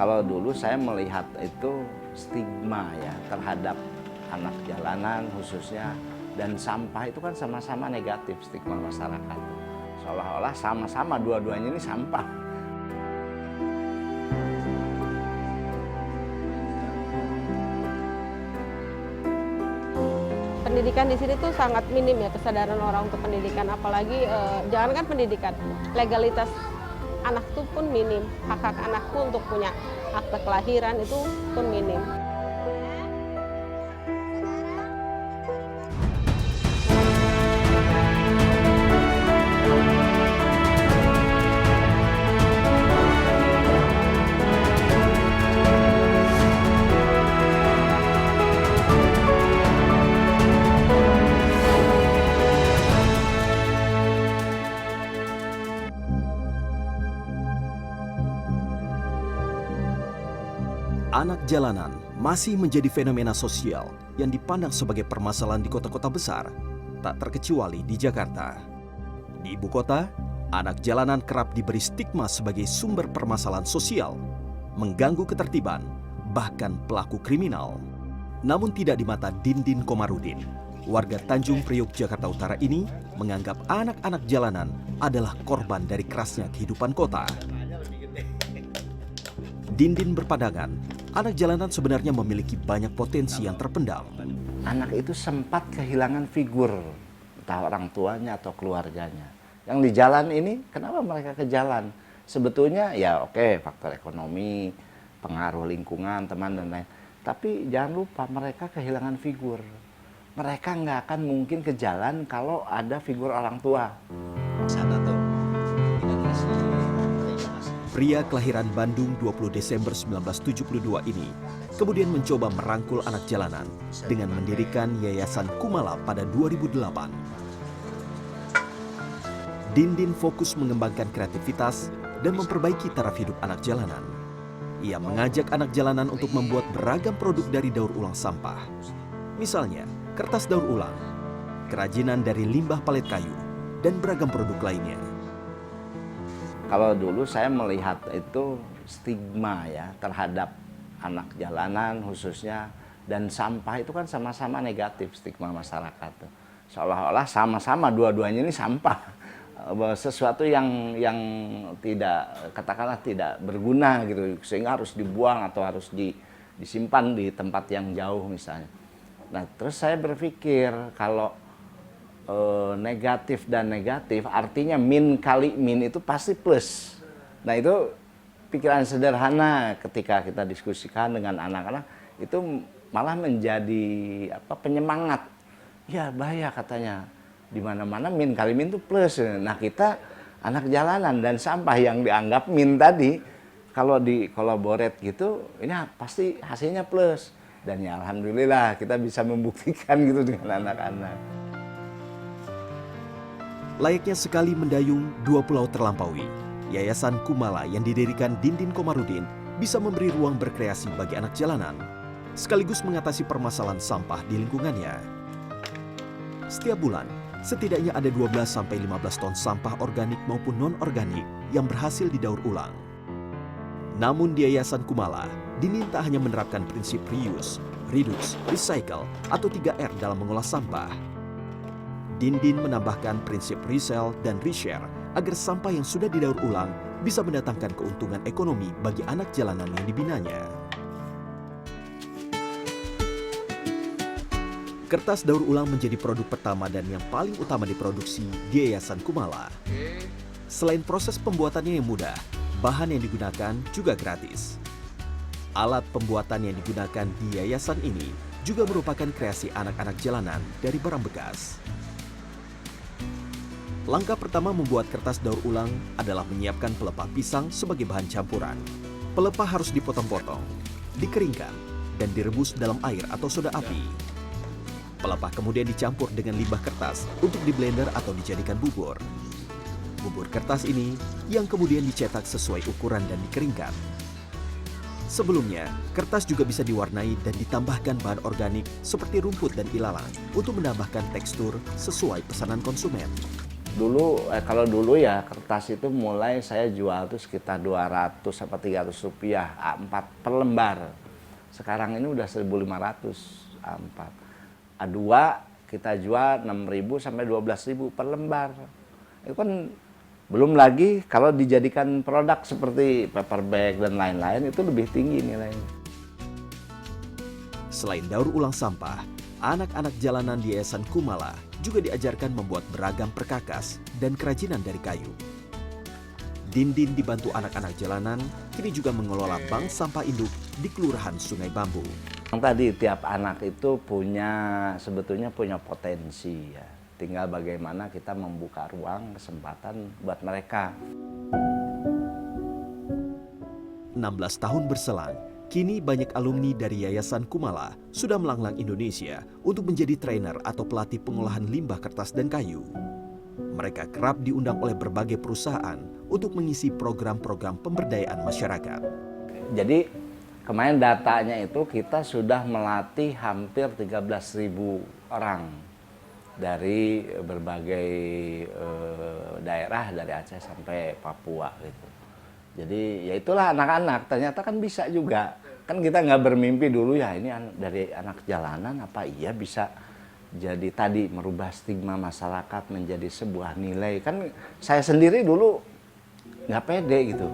Kalau dulu saya melihat itu stigma ya terhadap anak jalanan khususnya, dan sampah itu kan sama-sama negatif stigma masyarakat. Seolah-olah sama-sama dua-duanya ini sampah. Pendidikan di sini tuh sangat minim ya, kesadaran orang untuk pendidikan, apalagi jangankan pendidikan, legalitas anak tuh pun minim, hak-hak anakku untuk punya akte kelahiran itu pun minim. Anak jalanan masih menjadi fenomena sosial yang dipandang sebagai permasalahan di kota-kota besar, tak terkecuali di Jakarta. Di ibu kota, anak jalanan kerap diberi stigma sebagai sumber permasalahan sosial, mengganggu ketertiban, bahkan pelaku kriminal. Namun tidak di mata Dindin Komarudin, warga Tanjung Priok, Jakarta Utara ini menganggap anak-anak jalanan adalah korban dari kerasnya kehidupan kota. Dindin berpandangan, anak jalanan sebenarnya memiliki banyak potensi yang terpendam. Anak itu sempat kehilangan figur, entah orang tuanya atau keluarganya. Yang di jalan ini, kenapa mereka ke jalan? Sebetulnya ya oke, faktor ekonomi, pengaruh lingkungan, teman dan lain. Tapi jangan lupa mereka kehilangan figur. Mereka nggak akan mungkin ke jalan kalau ada figur orang tua. Pria kelahiran Bandung 20 Desember 1972 ini kemudian mencoba merangkul anak jalanan dengan mendirikan Yayasan Kumala pada 2008. Dindin fokus mengembangkan kreativitas dan memperbaiki taraf hidup anak jalanan. Ia mengajak anak jalanan untuk membuat beragam produk dari daur ulang sampah. Misalnya, kertas daur ulang, kerajinan dari limbah palet kayu, dan beragam produk lainnya. Kalau dulu saya melihat itu stigma ya terhadap anak jalanan khususnya, dan sampah itu kan sama-sama negatif stigma masyarakat. Seolah-olah sama-sama dua-duanya ini sampah, sesuatu yang tidak, katakanlah tidak berguna gitu, sehingga harus dibuang atau harus disimpan di tempat yang jauh misalnya. Nah terus saya berpikir kalau negatif dan negatif, artinya min kali min itu pasti plus. Nah itu pikiran sederhana ketika kita diskusikan dengan anak-anak, itu malah menjadi penyemangat. Ya bahaya katanya, di mana-mana min kali min itu plus. Nah kita anak jalanan dan sampah yang dianggap min tadi, kalau di collaborate gitu, ini pasti hasilnya plus. Dan ya alhamdulillah kita bisa membuktikan gitu dengan anak-anak. Layaknya sekali mendayung, dua pulau terlampaui. Yayasan Kumala yang didirikan Dindin Komarudin bisa memberi ruang berkreasi bagi anak jalanan, sekaligus mengatasi permasalahan sampah di lingkungannya. Setiap bulan, setidaknya ada 12-15 ton sampah organik maupun non-organik yang berhasil didaur ulang. Namun di Yayasan Kumala, Dindin tak hanya menerapkan prinsip reuse, reduce, recycle, atau 3R dalam mengolah sampah. Dindin menambahkan prinsip resell dan reshare agar sampah yang sudah didaur ulang bisa mendatangkan keuntungan ekonomi bagi anak jalanan yang dibinanya. Kertas daur ulang menjadi produk pertama dan yang paling utama diproduksi di Yayasan Kumala. Selain proses pembuatannya yang mudah, bahan yang digunakan juga gratis. Alat pembuatan yang digunakan di yayasan ini juga merupakan kreasi anak-anak jalanan dari barang bekas. Langkah pertama membuat kertas daur ulang adalah menyiapkan pelepah pisang sebagai bahan campuran. Pelepah harus dipotong-potong, dikeringkan, dan direbus dalam air atau soda api. Pelepah kemudian dicampur dengan limbah kertas untuk diblender atau dijadikan bubur. Bubur kertas ini yang kemudian dicetak sesuai ukuran dan dikeringkan. Sebelumnya, kertas juga bisa diwarnai dan ditambahkan bahan organik seperti rumput dan ilalang untuk menambahkan tekstur sesuai pesanan konsumen. Dulu kalau dulu ya kertas itu mulai saya jual tuh sekitar 200 sampai 300 rupiah A4 per lembar. Sekarang ini udah 1.500 A4. A2 kita jual 6.000 sampai 12.000 per lembar. Itu kan belum lagi kalau dijadikan produk seperti paper bag dan lain-lain itu lebih tinggi nilainya. Selain daur ulang sampah, anak-anak jalanan di Yayasan Kumala juga diajarkan membuat beragam perkakas dan kerajinan dari kayu. Dindin dibantu anak-anak jalanan kini juga mengelola bank sampah induk di Kelurahan Sungai Bambu. Tadi tiap anak itu sebetulnya punya potensi ya. Tinggal bagaimana kita membuka ruang kesempatan buat mereka. 16 tahun berselang, kini banyak alumni dari Yayasan Kumala sudah melanglang Indonesia untuk menjadi trainer atau pelatih pengolahan limbah kertas dan kayu. Mereka kerap diundang oleh berbagai perusahaan untuk mengisi program-program pemberdayaan masyarakat. Jadi kemarin datanya itu kita sudah melatih hampir 13.000 orang dari berbagai daerah dari Aceh sampai Papua gitu. Jadi ya itulah anak-anak, ternyata kan bisa juga. Kan kita nggak bermimpi dulu ya ini dari anak jalanan apa iya bisa jadi tadi merubah stigma masyarakat menjadi sebuah nilai. Kan saya sendiri dulu nggak pede gitu.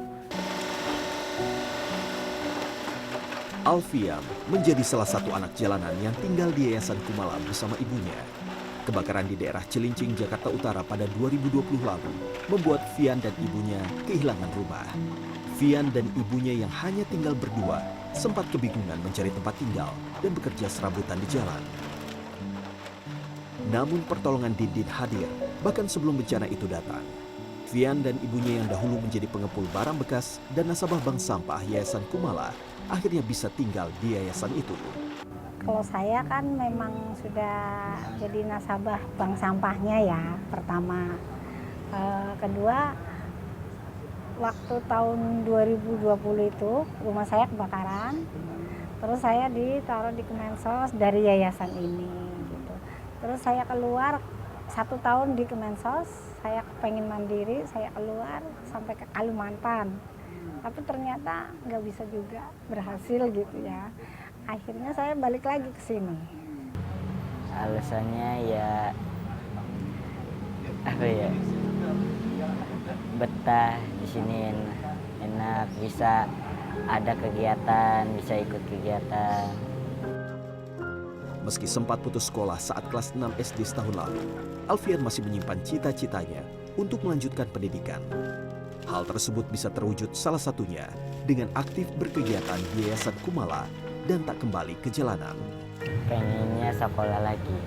Alfian menjadi salah satu anak jalanan yang tinggal di Yayasan Kumala bersama ibunya. Kebakaran di daerah Cilincing, Jakarta Utara pada 2020 lalu membuat Fian dan ibunya kehilangan rumah. Fian dan ibunya yang hanya tinggal berdua sempat kebingungan mencari tempat tinggal dan bekerja serabutan di jalan. Namun pertolongan Dindin hadir bahkan sebelum bencana itu datang. Fian dan ibunya yang dahulu menjadi pengepul barang bekas dan nasabah bank sampah Yayasan Kumala akhirnya bisa tinggal di yayasan itu. Kalau saya kan memang sudah jadi nasabah bank sampahnya ya, pertama. Kedua, waktu tahun 2020 itu rumah saya kebakaran, terus saya ditaruh di Kemensos dari yayasan ini. Gitu. Terus saya keluar 1 tahun di Kemensos, saya pengen mandiri, saya keluar sampai ke Kalimantan. Tapi ternyata nggak bisa juga berhasil gitu ya. Akhirnya saya balik lagi ke sini. Alasannya ya apa ya, betah di sini enak, bisa ada kegiatan, bisa ikut kegiatan. Meski sempat putus sekolah saat kelas 6 SD setahun lalu, Alfian masih menyimpan cita-citanya untuk melanjutkan pendidikan. Hal tersebut bisa terwujud salah satunya dengan aktif berkegiatan di Yayasan Kumala dan tak kembali ke jalanan. Pengennya sekolah lagi.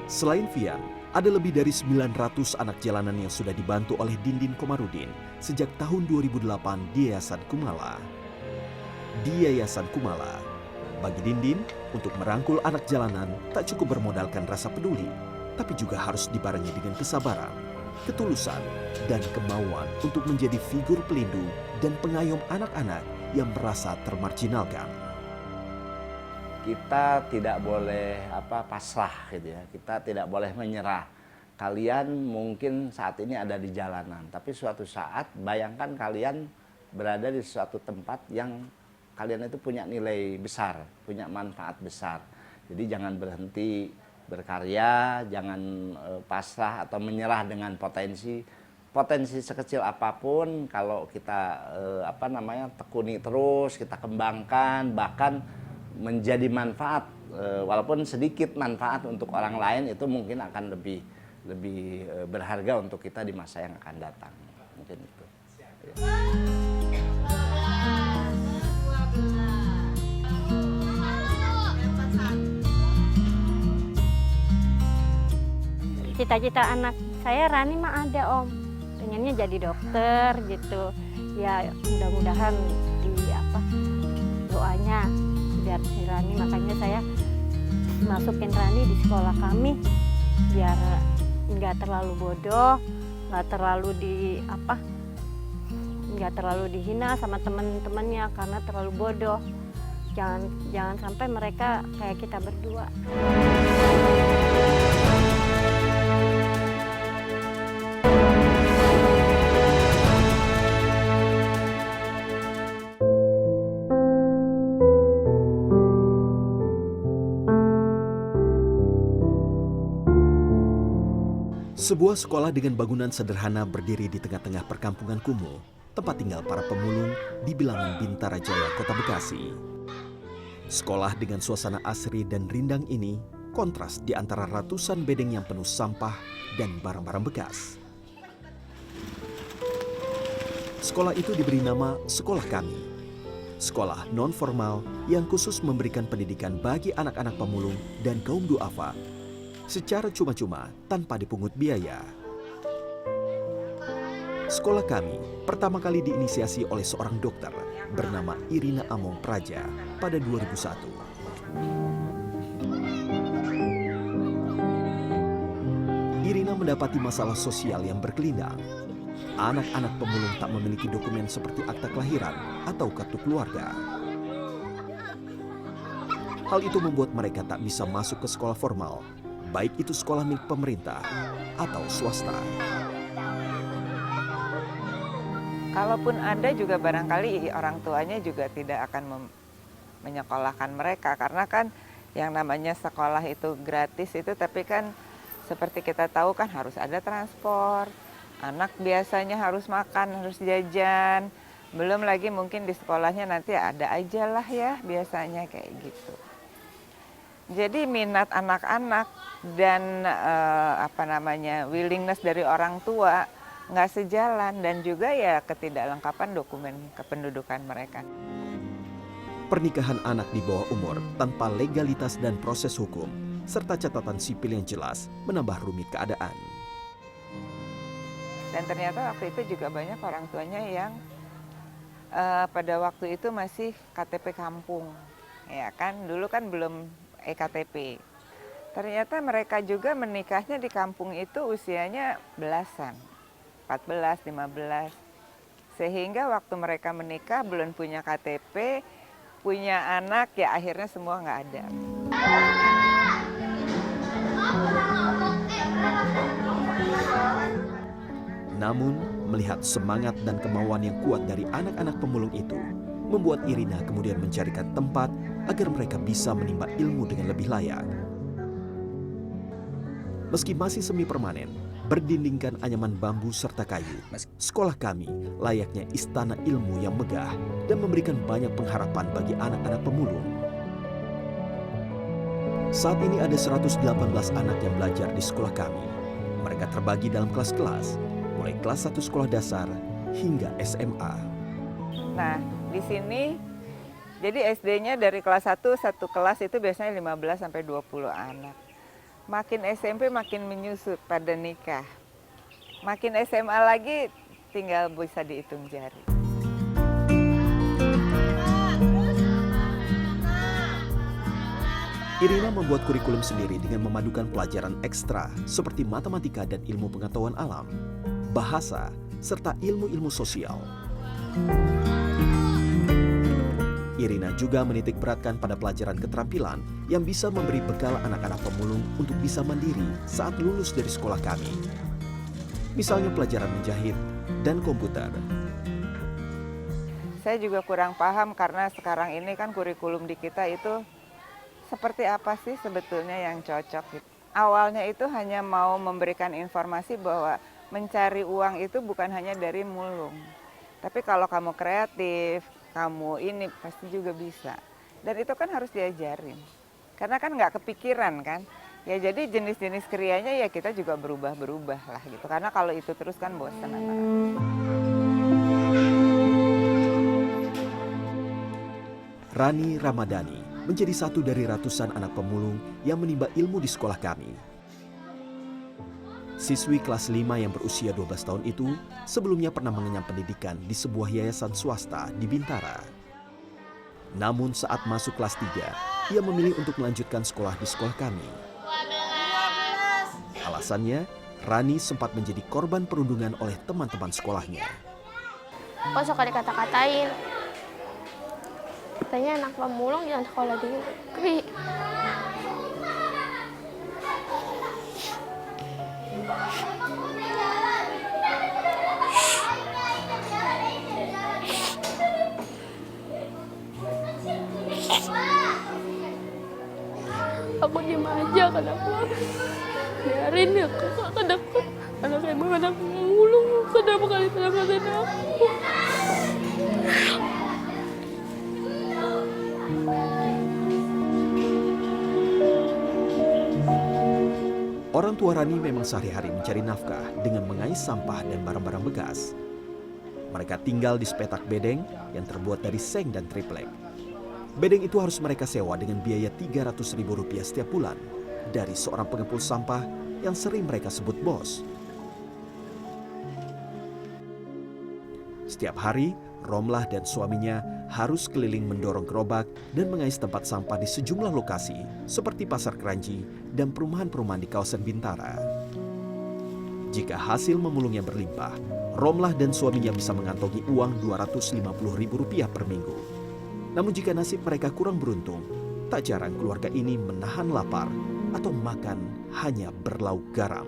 Selain Fian, ada lebih dari 900 anak jalanan yang sudah dibantu oleh Dindin Komarudin sejak tahun 2008 di Yayasan Kumala. Di Yayasan Kumala, bagi Dindin, untuk merangkul anak jalanan tak cukup bermodalkan rasa peduli, tapi juga harus dibarengi dengan kesabaran, ketulusan, dan kemauan untuk menjadi figur pelindung dan pengayom anak-anak yang merasa termarginalkan. Kita tidak boleh pasrah gitu ya. Kita tidak boleh menyerah. Kalian mungkin saat ini ada di jalanan, tapi suatu saat bayangkan kalian berada di suatu tempat yang kalian itu punya nilai besar, punya manfaat besar. Jadi jangan berhenti berkarya, jangan pasrah atau menyerah dengan potensi sekecil apapun. Kalau kita tekuni terus, kita kembangkan, bahkan menjadi manfaat, walaupun sedikit manfaat untuk orang lain, itu mungkin akan lebih berharga untuk kita di masa yang akan datang. Mungkin itu. Cita-cita anak saya Rani mah ada, Om. Pengennya jadi dokter gitu. Ya mudah-mudahan doanya biar si Rani, makanya saya masukin Rani di sekolah kami biar nggak terlalu bodoh, nggak terlalu dihina sama teman-temannya karena terlalu bodoh. Jangan sampai mereka kayak kita berdua. Sebuah sekolah dengan bangunan sederhana berdiri di tengah-tengah perkampungan kumuh, tempat tinggal para pemulung di bilangan Bintara Jaya, Kota Bekasi. Sekolah dengan suasana asri dan rindang ini kontras di antara ratusan bedeng yang penuh sampah dan barang-barang bekas. Sekolah itu diberi nama Sekolah Kami. Sekolah non-formal yang khusus memberikan pendidikan bagi anak-anak pemulung dan kaum duafa secara cuma-cuma tanpa dipungut biaya. Sekolah Kami pertama kali diinisiasi oleh seorang dokter bernama Irina Among Praja pada 2001. Irina mendapati masalah sosial yang berkelindang. Anak-anak pemulung tak memiliki dokumen seperti akta kelahiran atau kartu keluarga. Hal itu membuat mereka tak bisa masuk ke sekolah formal, baik itu sekolah milik pemerintah atau swasta. Kalaupun ada juga barangkali orang tuanya juga tidak akan menyekolahkan mereka, karena kan yang namanya sekolah itu gratis itu, tapi kan seperti kita tahu kan harus ada transport. Anak biasanya harus makan, harus jajan. Belum lagi mungkin di sekolahnya nanti ada aja lah ya biasanya kayak gitu. Jadi minat anak-anak dan willingness dari orang tua nggak sejalan, dan juga ya ketidaklengkapan dokumen kependudukan mereka. Pernikahan anak di bawah umur tanpa legalitas dan proses hukum, serta catatan sipil yang jelas menambah rumit keadaan. Dan ternyata waktu itu juga banyak orang tuanya yang pada waktu itu masih KTP kampung, ya kan, dulu kan belum EKTP. Ternyata mereka juga menikahnya di kampung itu usianya belasan, 14, 15. Sehingga waktu mereka menikah belum punya KTP, punya anak, ya akhirnya semua nggak ada. Namun, melihat semangat dan kemauan yang kuat dari anak-anak pemulung itu, membuat Irina kemudian mencarikan tempat agar mereka bisa menimba ilmu dengan lebih layak. Meski masih semi permanen, berdindingkan anyaman bambu serta kayu, Sekolah Kami layaknya istana ilmu yang megah dan memberikan banyak pengharapan bagi anak-anak pemulung. Saat ini ada 118 anak yang belajar di Sekolah Kami. Mereka terbagi dalam kelas-kelas, mulai kelas 1 sekolah dasar hingga SMA. Nah, di sini jadi SD-nya dari kelas 1 satu kelas itu biasanya 15 sampai 20 anak. Makin SMP makin menyusut pada nikah. Makin SMA lagi tinggal bisa dihitung jari. Irina membuat kurikulum sendiri dengan memadukan pelajaran ekstra seperti matematika dan ilmu pengetahuan alam, bahasa, serta ilmu-ilmu sosial. Irina juga menitik beratkan pada pelajaran keterampilan yang bisa memberi bekal anak-anak pemulung untuk bisa mandiri saat lulus dari Sekolah Kami. Misalnya pelajaran menjahit dan komputer. Saya juga kurang paham karena sekarang ini kan kurikulum di kita itu seperti apa sih sebetulnya yang cocok gitu. Awalnya itu hanya mau memberikan informasi bahwa mencari uang itu bukan hanya dari mulung. Tapi kalau kamu kreatif, kamu ini pasti juga bisa. Dan itu kan harus diajarin. Karena kan nggak kepikiran kan. Ya jadi jenis-jenis krianya ya kita juga berubah-berubah lah gitu. Karena kalau itu terus kan bosan anak. Rani Ramadhani menjadi satu dari ratusan anak pemulung yang menimba ilmu di Sekolah Kami. Siswi kelas 5 yang berusia 12 tahun itu sebelumnya pernah mengenyam pendidikan di sebuah yayasan swasta di Bintara. Namun saat masuk kelas 3, ia memilih untuk melanjutkan sekolah di Sekolah Kami. Alasannya, Rani sempat menjadi korban perundungan oleh teman-teman sekolahnya. Kok suka dikata-katain? Katanya anak pemulung jangan sekolah di negeri. Aku diem aja kenapa? biarin ya kak, kadang anak emang anak mulung, kenapa kali penyakit aku. Orang tua Rani memang sehari-hari mencari nafkah dengan mengais sampah dan barang-barang bekas. Mereka tinggal di sepetak bedeng yang terbuat dari seng dan triplek. Bedeng itu harus mereka sewa dengan biaya Rp300.000 setiap bulan dari seorang pengepul sampah yang sering mereka sebut bos. Setiap hari, Romlah dan suaminya harus keliling mendorong gerobak dan mengais tempat sampah di sejumlah lokasi seperti Pasar Kranji dan perumahan-perumahan di kawasan Bintara. Jika hasil memulungnya berlimpah, Romlah dan suaminya bisa mengantongi uang Rp250.000 per minggu. Namun jika nasib mereka kurang beruntung, tak jarang keluarga ini menahan lapar atau makan hanya berlauk garam.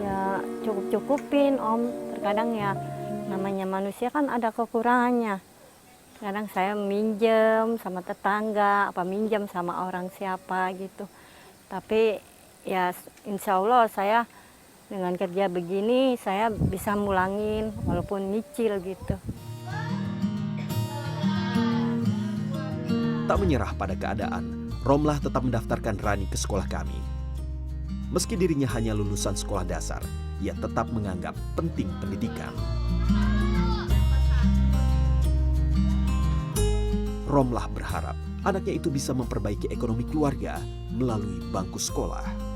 Ya cukup-cukupin Om. Terkadang ya namanya manusia kan ada kekurangannya. Kadang saya minjem sama tetangga, apa minjem sama orang siapa gitu. Tapi ya insya Allah saya dengan kerja begini saya bisa mulangin walaupun nyicil gitu. Tak menyerah pada keadaan, Romlah tetap mendaftarkan Rani ke sekolah kami. Meski dirinya hanya lulusan sekolah dasar, ia tetap menganggap penting pendidikan. Romlah berharap anaknya itu bisa memperbaiki ekonomi keluarga melalui bangku sekolah.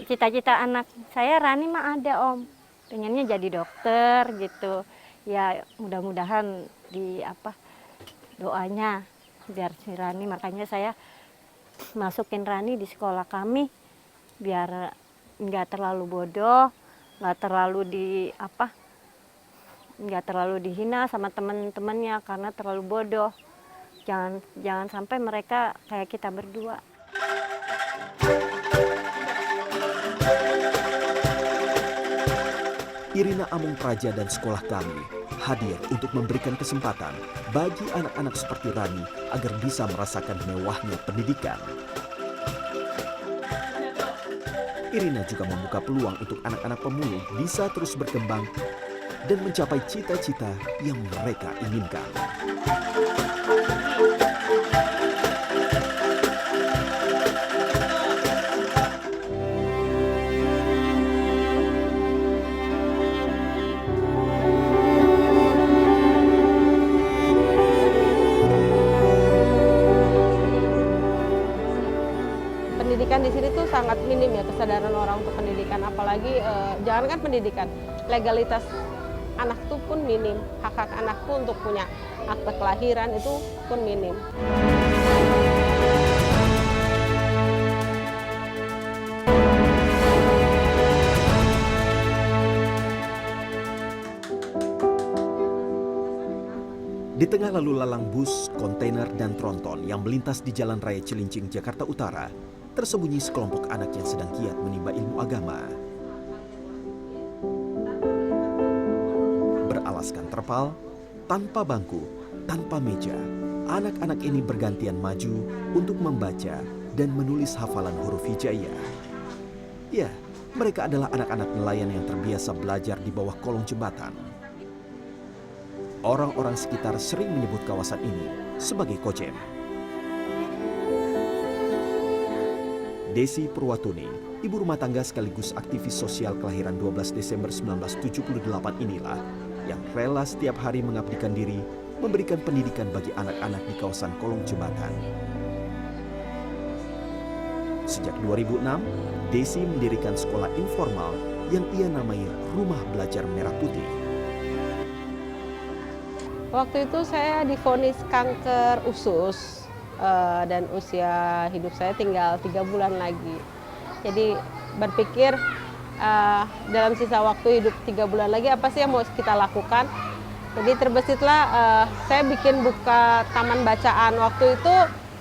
Cita-cita anak saya Rani mah ada Om, pengennya jadi dokter gitu. Ya mudah-mudahan doanya biar si Rani, makanya saya masukin Rani di sekolah kami biar nggak terlalu bodoh, nggak terlalu dihina sama teman-temannya karena terlalu bodoh. Jangan sampai mereka kayak kita berdua. Irina Amung Praja dan sekolah kami hadir untuk memberikan kesempatan bagi anak-anak seperti Rani agar bisa merasakan mewahnya pendidikan. Irina juga membuka peluang untuk anak-anak pemulung bisa terus berkembang dan mencapai cita-cita yang mereka inginkan. Pendidikan di sini tuh sangat minim ya, kesadaran orang untuk pendidikan, apalagi jangankan pendidikan, legalitas anak tuh pun minim, hak-hak anak pun untuk punya akte kelahiran itu pun minim. Di tengah lalu lalang bus, kontainer, dan tronton yang melintas di Jalan Raya Cilincing, Jakarta Utara, tersembunyi sekelompok anak yang sedang giat menimba ilmu agama. Beralaskan terpal, tanpa bangku, tanpa meja, anak-anak ini bergantian maju untuk membaca dan menulis hafalan huruf hijaiyah. Ya, mereka adalah anak-anak nelayan yang terbiasa belajar di bawah kolong jembatan. Orang-orang sekitar sering menyebut kawasan ini sebagai Kojem. Desi Purwatuni, ibu rumah tangga sekaligus aktivis sosial kelahiran 12 Desember 1978 inilah yang rela setiap hari mengabdikan diri memberikan pendidikan bagi anak-anak di kawasan kolong jembatan. Sejak 2006, Desi mendirikan sekolah informal yang ia namai Rumah Belajar Merah Putih. Waktu itu saya divonis kanker usus dan usia hidup saya tinggal 3 bulan lagi. Jadi berpikir dalam sisa waktu hidup 3 bulan lagi apa sih yang mau kita lakukan. Jadi terbesitlah saya bikin buka taman bacaan. Waktu itu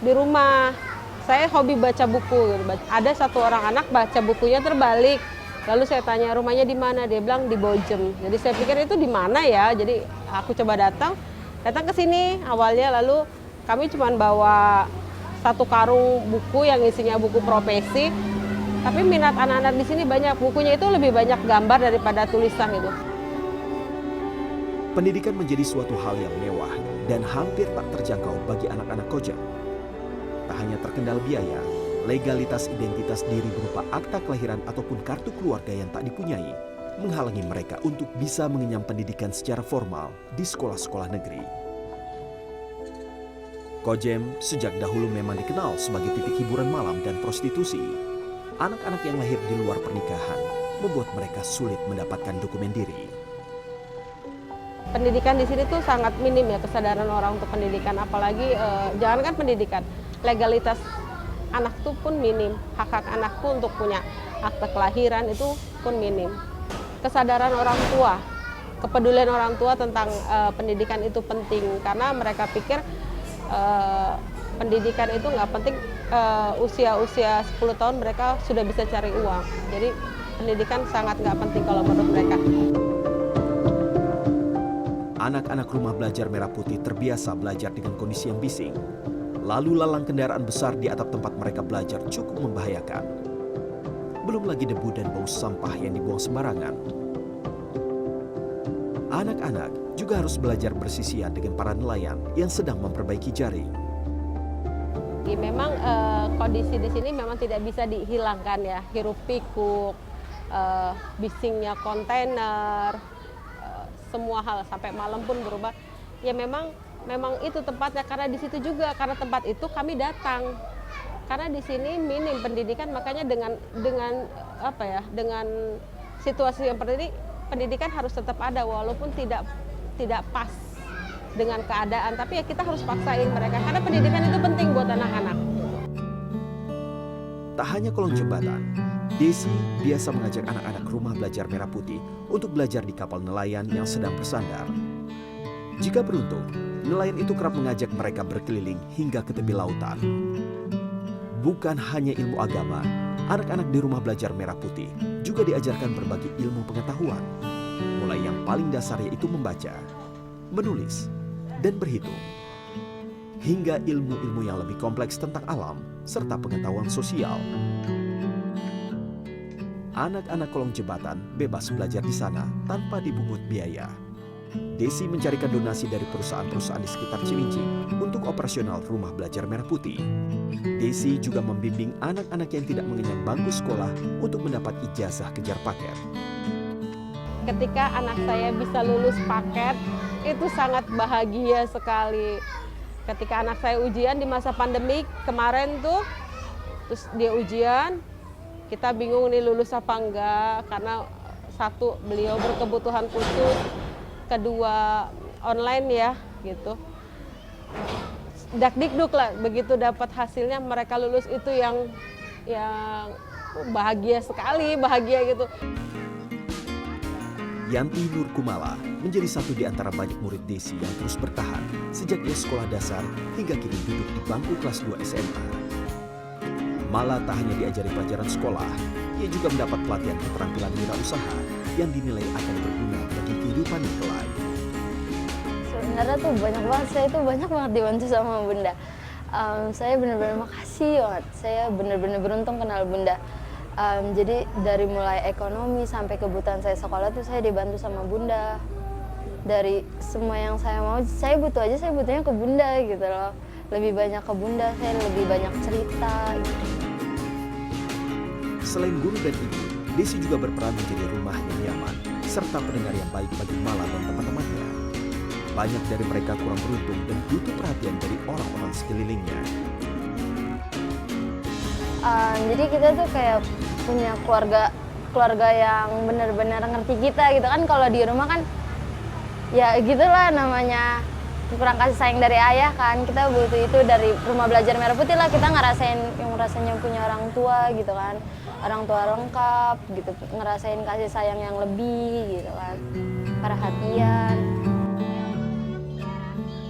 di rumah saya hobi baca buku. Ada satu orang anak baca bukunya terbalik. Lalu saya tanya rumahnya di mana, dia bilang di Bojem. Jadi saya pikir itu di mana ya, jadi aku coba datang, Datang ke sini awalnya, lalu kami cuma bawa 1 karung buku yang isinya buku profesi. Tapi minat anak-anak di sini banyak, bukunya itu lebih banyak gambar daripada tulisan gitu. Pendidikan menjadi suatu hal yang mewah dan hampir tak terjangkau bagi anak-anak Kojem. Tak hanya terkendala biaya, legalitas identitas diri berupa akta kelahiran ataupun kartu keluarga yang tak dipunyai menghalangi mereka untuk bisa mengenyam pendidikan secara formal di sekolah-sekolah negeri. Kojem sejak dahulu memang dikenal sebagai titik hiburan malam dan prostitusi. Anak-anak yang lahir di luar pernikahan membuat mereka sulit mendapatkan dokumen diri. Pendidikan di sini tuh sangat minim ya, kesadaran orang untuk pendidikan, apalagi jangankan pendidikan, legalitas anak tuh pun minim. Hak-hak anakku untuk punya akte kelahiran itu pun minim. Kesadaran orang tua, kepedulian orang tua tentang pendidikan itu penting, karena mereka pikir pendidikan itu nggak penting, usia 10 tahun mereka sudah bisa cari uang. Jadi pendidikan sangat nggak penting kalau menurut mereka. Anak-anak rumah belajar Merah Putih terbiasa belajar dengan kondisi yang bising. Lalu lalang kendaraan besar di atap tempat mereka belajar cukup membahayakan. Belum lagi debu dan bau sampah yang dibuang sembarangan. Anak-anak juga harus belajar bersisian dengan para nelayan yang sedang memperbaiki jaring. Memang kondisi di sini memang tidak bisa dihilangkan ya, hiruk pikuk, bisingnya kontainer, semua hal sampai malam pun berubah. Ya memang itu tempatnya, karena di situ juga, karena tempat itu kami datang. Karena di sini minim pendidikan, makanya dengan situasi yang seperti ini, pendidikan harus tetap ada walaupun tidak pas dengan keadaan, tapi ya kita harus paksain mereka karena pendidikan itu penting buat anak-anak. Tak hanya kolong jembatan, Desi biasa mengajak anak-anak rumah belajar Merah Putih untuk belajar di kapal nelayan yang sedang bersandar. Jika beruntung, nelayan itu kerap mengajak mereka berkeliling hingga ke tepi lautan. Bukan hanya ilmu agama, anak-anak di rumah belajar Merah Putih juga diajarkan berbagai ilmu pengetahuan. Mulai yang paling dasar yaitu membaca, menulis, dan berhitung. Hingga ilmu-ilmu yang lebih kompleks tentang alam serta pengetahuan sosial. Anak-anak kolong jembatan bebas belajar di sana tanpa dipungut biaya. Desi mencarikan donasi dari perusahaan-perusahaan di sekitar Cilincing untuk operasional rumah belajar Merah Putih. Desi juga membimbing anak-anak yang tidak mengenyam bangku sekolah untuk mendapat ijazah kejar paket. Ketika anak saya bisa lulus paket, itu sangat bahagia sekali. Ketika anak saya ujian di masa pandemi kemarin tuh, terus dia ujian, kita bingung nih lulus apa enggak, karena satu, beliau berkebutuhan khusus, kedua online ya gitu. Dakdikduk lah, begitu dapat hasilnya mereka lulus itu yang bahagia sekali, bahagia gitu. Yanti Nur Kumala menjadi satu di antara banyak murid Desi yang terus bertahan sejak ia sekolah dasar hingga kini duduk di bangku kelas 2 SMA. Mala tak hanya diajari pelajaran sekolah, ia juga mendapat pelatihan keterampilan wirausaha yang dinilai akan berguna bagi kehidupannya kelak. Sebenarnya tuh banyak banget dibantu sama Bunda. Saya benar-benar makasih banget. Saya benar-benar beruntung kenal Bunda. Jadi dari mulai ekonomi sampai kebutuhan saya sekolah tuh saya dibantu sama Bunda. Dari semua yang saya mau, saya butuhnya ke Bunda gitu loh. Lebih banyak ke Bunda, saya lebih banyak cerita gitu. Selain guru dan ibu, Desi juga berperan menjadi rumah yang nyaman serta pendengar yang baik bagi Mala dan teman-temannya. Banyak dari mereka kurang beruntung dan butuh perhatian dari orang-orang sekelilingnya. Jadi kita tuh kayak punya keluarga yang benar-benar ngerti kita gitu kan. Kalau di rumah kan ya gitulah namanya, kurang kasih sayang dari ayah kan. Kita butuh itu dari rumah belajar Merah Putih lah, kita ngerasain yang rasanya punya orang tua gitu kan, orang tua lengkap gitu, ngerasain kasih sayang yang lebih gitu kan, perhatian.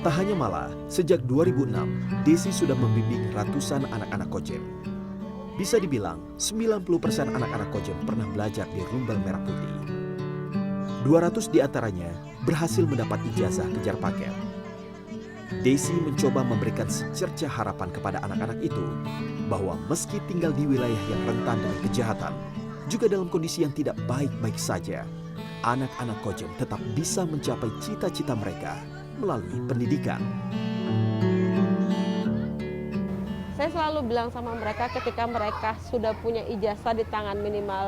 Tak hanya Mala, sejak 2006, Desi sudah membimbing ratusan anak-anak Kojem. Bisa dibilang, 90% anak-anak Kojem pernah belajar di Rumbel Merah Putih. 200 di antaranya berhasil mendapat ijazah kejar paket. Desi mencoba memberikan secerca harapan kepada anak-anak itu bahwa meski tinggal di wilayah yang rentan dengan kejahatan, juga dalam kondisi yang tidak baik-baik saja, anak-anak Kojem tetap bisa mencapai cita-cita mereka melalui pendidikan. Saya selalu bilang sama mereka ketika mereka sudah punya ijazah di tangan, minimal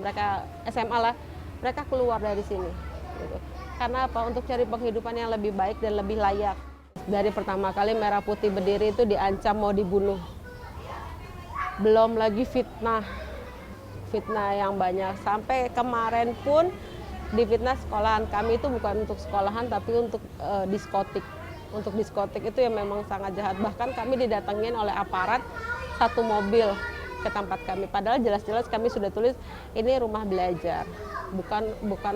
mereka SMA lah, mereka keluar dari sini. Gitu. Karena apa? Untuk cari penghidupan yang lebih baik dan lebih layak. Dari pertama kali Merah Putih berdiri itu diancam mau dibunuh. Belum lagi fitnah yang banyak. Sampai kemarin pun di fitnah sekolahan kami itu bukan untuk sekolahan tapi untuk diskotik. Untuk diskotik itu yang memang sangat jahat. Bahkan kami didatengin oleh aparat satu mobil ke tempat kami. Padahal jelas-jelas kami sudah tulis ini rumah belajar, bukan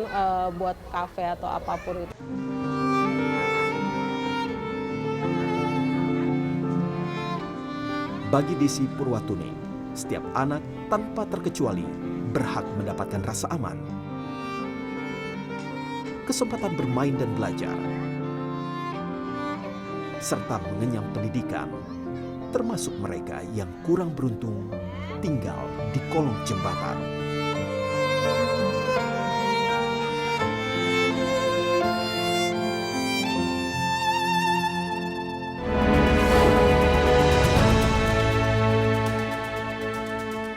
buat kafe atau apapun itu. Bagi Desi Purwatuning, setiap anak tanpa terkecuali berhak mendapatkan rasa aman, kesempatan bermain dan belajar, serta mengenyam pendidikan, termasuk mereka yang kurang beruntung tinggal di kolong jembatan.